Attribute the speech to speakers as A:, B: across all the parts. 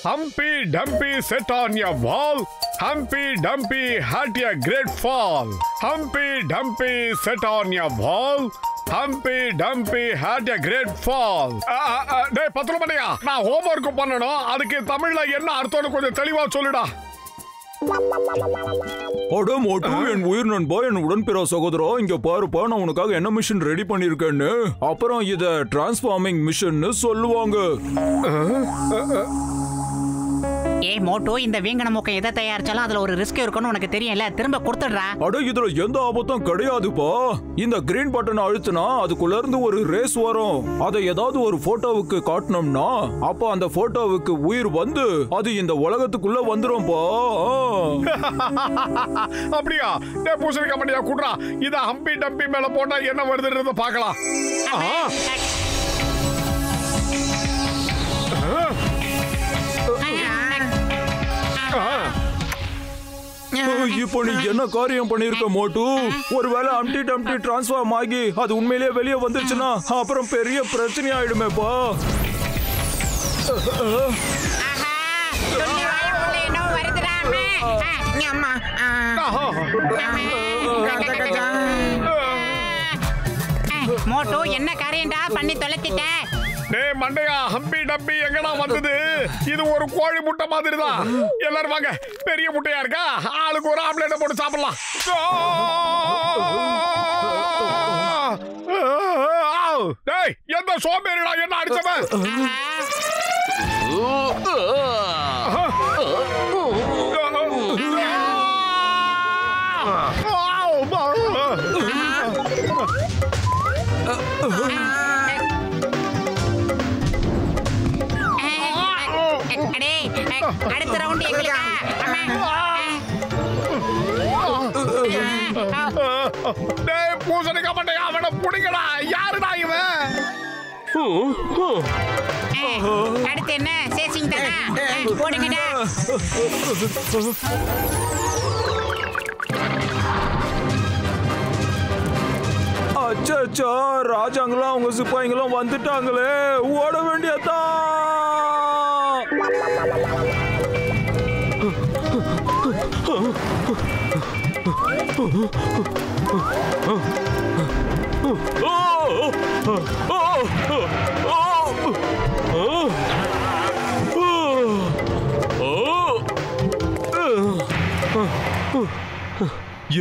A: Humpy Dumpy sat on a wall. Humpy Dumpy had a great fall. Humpy Dumpy sat on a wall. Humpy Dumpy had a great fall. டேய் பத்ரமணியா, நான் homework பண்ணனும். அதுக்கு தமிழ்ல என்ன அர்த்தம்னு கொஞ்சம் தெளிவா சொல்லுடா.
B: அட மோட்டு, என் உயிர் நண்பா, என் உடன்பிறா சகோதரா, இங்க பாருப்பா, நான் உனக்காக என்ன மிஷன் ரெடி பண்ணிருக்கேன்னு. அப்புறம் இத டிரான்ஸ்ஃபார்மிங் மிஷன் சொல்லுவாங்க.
C: ஏ மோட்டோ, இந்த வீங்கன மூக்க எதை தயாரிச்சாலும் அதுல ஒரு ரிஸ்க் இருக்குன்னு உனக்கு தெரியல. திரும்ப கொடுத்துடுறா.
B: அட இதுல எந்த ஆபத்தும் கிடையாதுப்பா. இந்த கிரீன் பட்டனை அழுத்தினா அதுக்குள்ள இருந்து ஒரு ரேஸ் வரும். அதை ஏதாவது ஒரு போட்டோவுக்கு காட்டணும்னா அப்ப அந்த போட்டோவுக்கு உயிர் வந்து அது இந்த உலகத்துக்குள்ள வந்துரும்பா.
A: அப்படியா? டேய் பூசணிக்கா மண்டியா குடுறா. இத ஹம்பி டம்பி மேல போட்டா என்ன வருதுன்றத பார்க்கலாம்.
B: இப்போ நீ என்ன காரியம் பண்ணிருக்க மோட்டு? ஒருவேளை அம்டி டம்டி டிரான்ஸ்ஃபார்ம் ஆகி அது உண்மையிலேயே வெளியே வந்துருச்சுன்னா அப்புறம் பெரிய பிரச்சனை ஆயிடுமேப்பா.
C: மோட்டோ, என்ன காரியம்டா பண்ணி தொலைச்சிட்ட?
A: டேய் மண்டையா, ஹம்பி டம்பி எங்கடா வந்தது? இது ஒரு கோழி முட்டை மாதிரி தான். எல்லாரும் வாங்க, பெரிய முட்டையா இருக்கா, ஆளுக்கு ஒரு ஆம்லெட் போட்டு சாப்பிடலாம். டேய், எந்த சோம்பேறிடா என்ன அடிச்சவன்?
C: அடுத்த ரவுண்ட் எங்களுக்கு.
A: டேய் பூசணிக்கா மண்டையா, அவனை புடிங்கடா. யாருடா இவன்?
C: அடுத்து என்ன சேசிங் தானா? போடுங்கடா.
B: அச்சா, ராஜாங்களாம் அவங்க சிப்பாய்களும் வந்துட்டாங்களே, ஓட வேண்டியதான்.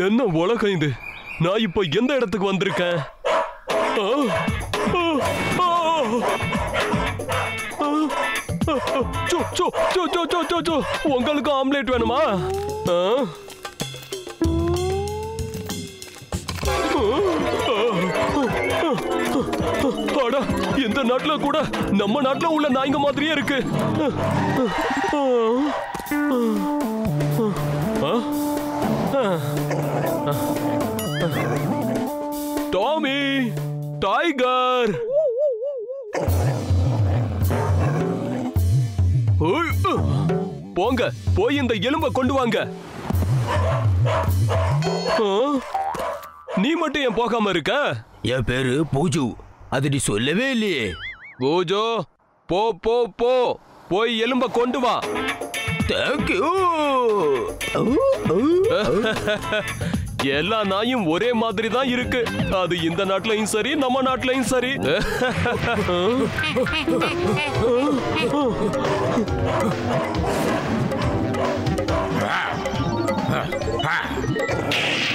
D: என்ன உலகம் இது? நான் இப்ப எந்த இடத்துக்கு வந்திருக்கேன்? உங்களுக்கு ஆம்லேட் வேணுமா? இந்த நாட்டுல கூட நம்ம நாட்டுல உள்ள நாய்ங்க மாதிரியே இருக்கு. டாமி, டைகர், போங்க, போய் இந்த எலும்பை கொண்டு வாங்க. நீ மட்டும் ஏன் போகாம இருக்க?
E: என் பேரு பூஜு, அது நீ சொல்லவே இல்லையே.
D: பூஜோ, போ போ போ, போய் எலும்ப கொண்டு வா.
E: தேங்க்யூ.
D: எல்லா நாயும் ஒரே மாதிரி தான் இருக்கு. அது இந்த நாட்டிலையும் சரி, நம்ம நாட்டிலையும் சரி.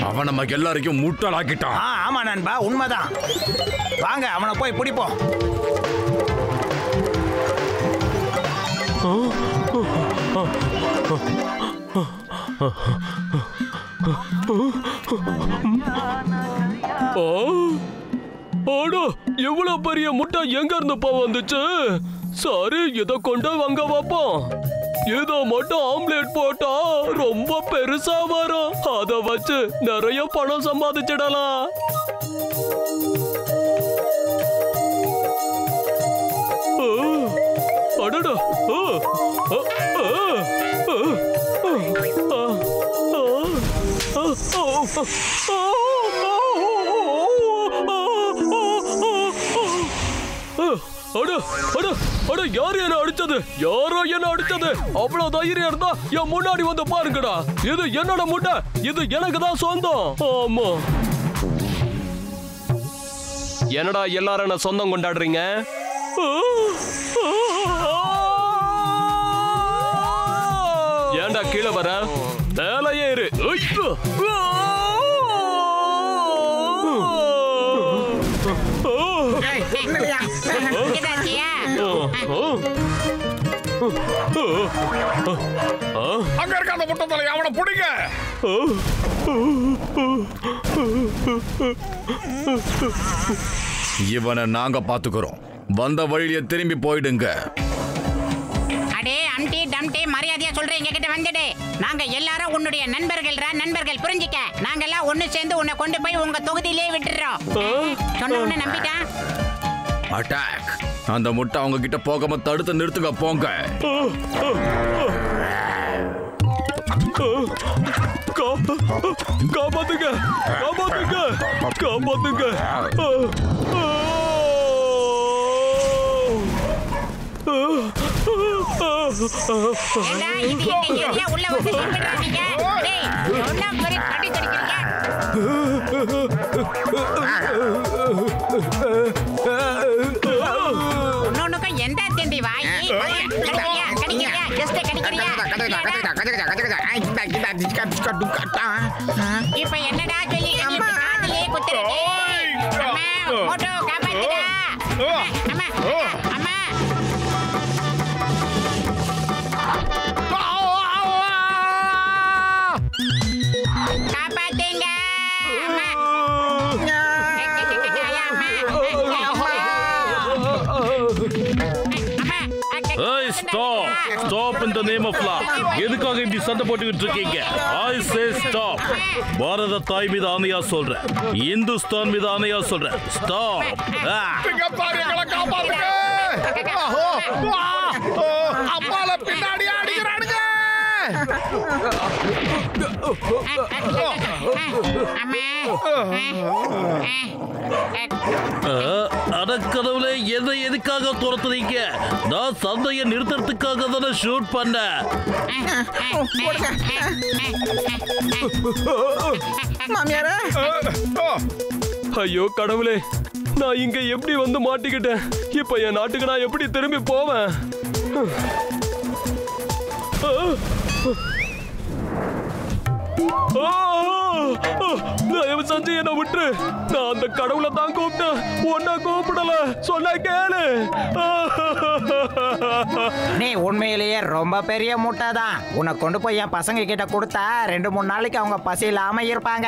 E: அவன் நம்ம எல்லாரையும் முட்டாளாக்கிட்டான்.
F: ஆமா நண்பா, உண்மைதான். வாங்க அவனை போய் பிடிப்போம்.
D: எவ்வளவு பெரிய முட்டை எங்க இருந்து வந்துச்சு? சரி, இதை கொண்டு வாங்க வைப்போம். இதை மட்டும் ஆம்லேட் போட்டா ரொம்ப பெருசா வரும். அதை வச்சு நிறைய பணம் சம்பாதிச்சிடலாம். அடடா, யாரு என்ன அடிச்சது? யாரோ என்ன அடிச்சது? அவ்வளவு தைரியம் இருந்தா என் முன்னாடி வந்து பாருங்கடா. இது என்னோட முட்டை, இது எனக்கு தான் சொந்தம். ஆமா. என்னடா எல்லாரும் என்ன சொந்தம் கொண்டாடுறீங்க? ஏன்டா கீழே வர? மேலே ஏறு.
A: அங்க இருக்க அந்த முட்டை தலை அவனை பிடிங்க. இவனை நாங்க பாத்துக்கிறோம். வந்த வழியில திரும்பி போயிடுங்க.
C: அடே அம்டி டம்டி மரியாதையா சொல்றேன், எங்க கிட்ட வந்துடு. நாங்க எல்லாரும் உன்னுடைய நண்பர்கள் புரிஞ்சிக்க. நாங்க எல்லாம் ஒண்ணு சேர்ந்து உன்னை கொண்டு போய் உங்க தொகுதியிலே விட்டுறோம். சொன்ன உடனே நம்பிட்டான்.
A: அட்டாக். அந்த முட்டை அவங்க கிட்ட போகாம தடுத்து நிறுத்துங்க. போங்க.
D: காப்பாத்துங்க.
C: ஏண்டா இது என்ன ஏரியா உள்ள வந்து நின்னுட்டீங்க? டேய் சொன்னா மாதிரி கட்டி கடிக்கிறீங்க. உன்னோனுக்கு எந்த தேண்டி வாய்? கடிக்கிறியா? ஜஸ்ட் கடிக்கிறியா? இப்ப என்னடா சொல்லி காதுலயே குத்துறீங்க? அம்மா மோட்டோ காப்பாத்துடா. அம்மா அம்மா காப்பாத்துங்க. அம்மா
G: stop in the name of law. எதுக்காக இப்படி சண்டை போட்டுக்கிட்டு இருக்கீங்க? I say stop. பாரத தாய் மீது ஆணையா சொல்றேன், இந்துஸ்தான் மீது ஆணையா சொல்றேன். ஸ்டாப்.
A: அப்பால பின்னாடி அடிக்கிறானுங்க.
G: அடக்கடவுளே, எதை எதுக்காக துரத்துறீங்க? நான் சந்தையை நிறுத்துறதுக்காக தானே ஷூட் பண்ணேன்.
D: ஐயோ கடவுளே, நான் இங்க எப்படி வந்து மாட்டிக்கிட்டேன்? இப்ப என் நாட்டுக்கு நான் எப்படி திரும்பி போவேன்? தயவு செஞ்சு என்ன விட்டுரு. நான் அந்த கடவுளை தான் கூப்பிட்டேன், ஒன்ன கூப்பிடல. சொன்ன கேளு.
F: நீ உண்மையிலேயே ரொம்ப பெரிய முட்டை தான். உன்னை கொண்டு போய் என் பசங்க கிட்ட கொடுத்தா 2-3 நாளைக்கு அவங்க பசி இல்லாம இருப்பாங்க.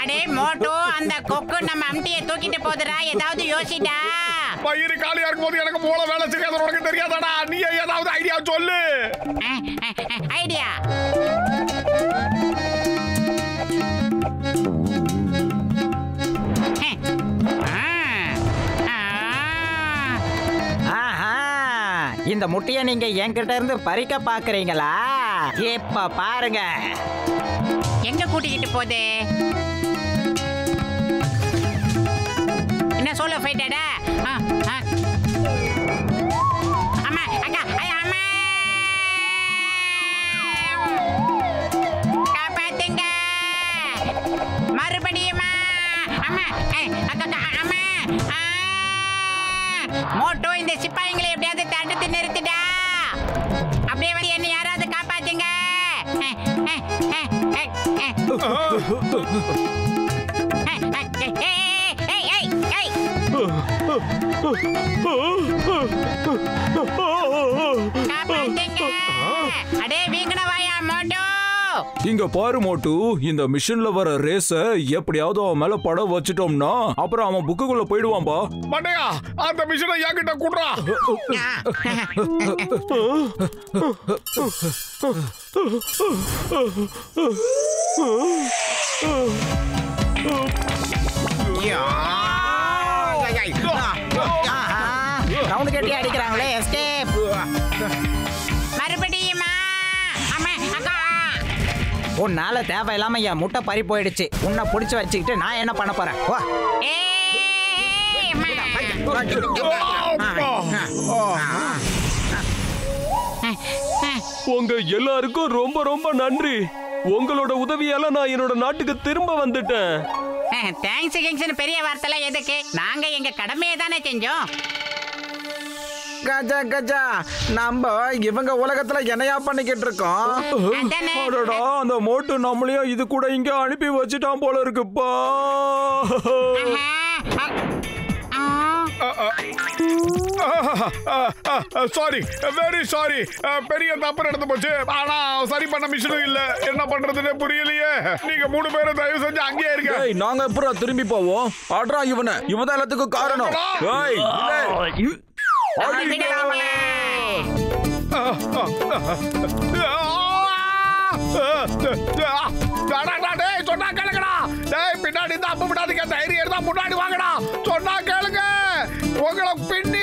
C: அடே மோட்டோ, அந்த கொக்கு நம்ம அம்டியை தூக்கிட்டு போதுடா. ஏதாவது யோசிடா.
A: பயிறு காலியா இருக்கும் போது எனக்கு மூளை வேலை செய்யாத உனக்கு தெரியாதாடா? நீ ஏதாவது ஐடியா சொல்லு.
C: ஐடியா
F: இந்த முட்டையை நீங்க என்கிட்ட இருந்து பறிக்க பாக்குறீங்களா? இப்ப பாருங்க.
C: எங்க கூட்டிக்கிட்டு போதே? என்ன சொல்ல போயிட்டடா? அம்மா அக்கா அம்மா காப்பாத்துங்க. மறுபடியுமா? அம்மா அக்கா அம்மா. மோட்டோ, இந்த சிப்பாய்களை எப்படியாவது தடுத்து நிறுத்துடா. அப்படியே வந்து என்ன யாராவது காப்பாத்துங்க. அடே வீங்கனவாயா மோட்டோ.
B: இங்க பாரு மோட்டு, இந்த மிஷின்ல வர ரேஸ எப்படியாவது அவன் மேல படம் வச்சிட்டோம்னா அப்புறம் அவன் புக்குக்குள்ள போயிடுவான்பா.
A: மண்டையா, அந்த மிஷினை என்கிட்ட குடுறா.
F: ரவுண்ட் கட்டி அடிக்கிறாங்களே. எஸ்கேப்.
C: மறுபடியுமா? அம்மா அக்கா
F: உன்னால தேவையில்லாம என் முட்டை பறி போயிடுச்சு. உன்னை புடிச்சு வச்சுக்கிட்டு நான் என்ன பண்ண போறேன்? வா.
D: உங்க எல்லாருக்கும் ரொம்ப ரொம்ப நன்றி. உங்களோட உதவியால நான் என்னோட நாட்டுக்கு திரும்ப வந்துட்டேன்.
C: தேங்க்ஸ் கிங்ஸ்னு பெரிய வார்த்தை எதுக்கு? நாங்க எங்க கடமையை தானே செஞ்சோம்.
F: கஜா கஜா, நம்ம இவங்க உலகத்துல என்னையா பண்ணிக்கிட்டு இருக்கோம்?
B: அடடா, அந்த மோட்டு நம்மளையும் இது கூட இங்க அனுப்பி வச்சுட்டான் போல இருக்குப்பா.
A: Sorry, very sorry. பெரிய தப்பு நடந்து போச்சு. ஆனா சரி பண்ண மிஷினும் இல்ல. என்ன பண்றதுன்னு புரியலையே. நீங்க 3 பேரும் தயவு செஞ்சு அங்கேயே இருங்க.
B: நாங்க எப்பறம் திரும்பி போவோம்? ஆட்ரா இவனை, இவன் எல்லாத்துக்கும் காரணம்.
A: சொன்னா கேளுங்கடா. பின்னாடி தான் அப்ப விடாதீங்க. தைரியம் இருந்தா முன்னாடி வாங்கடா. சொன்னா கேளுங்க. உங்களை பின்னி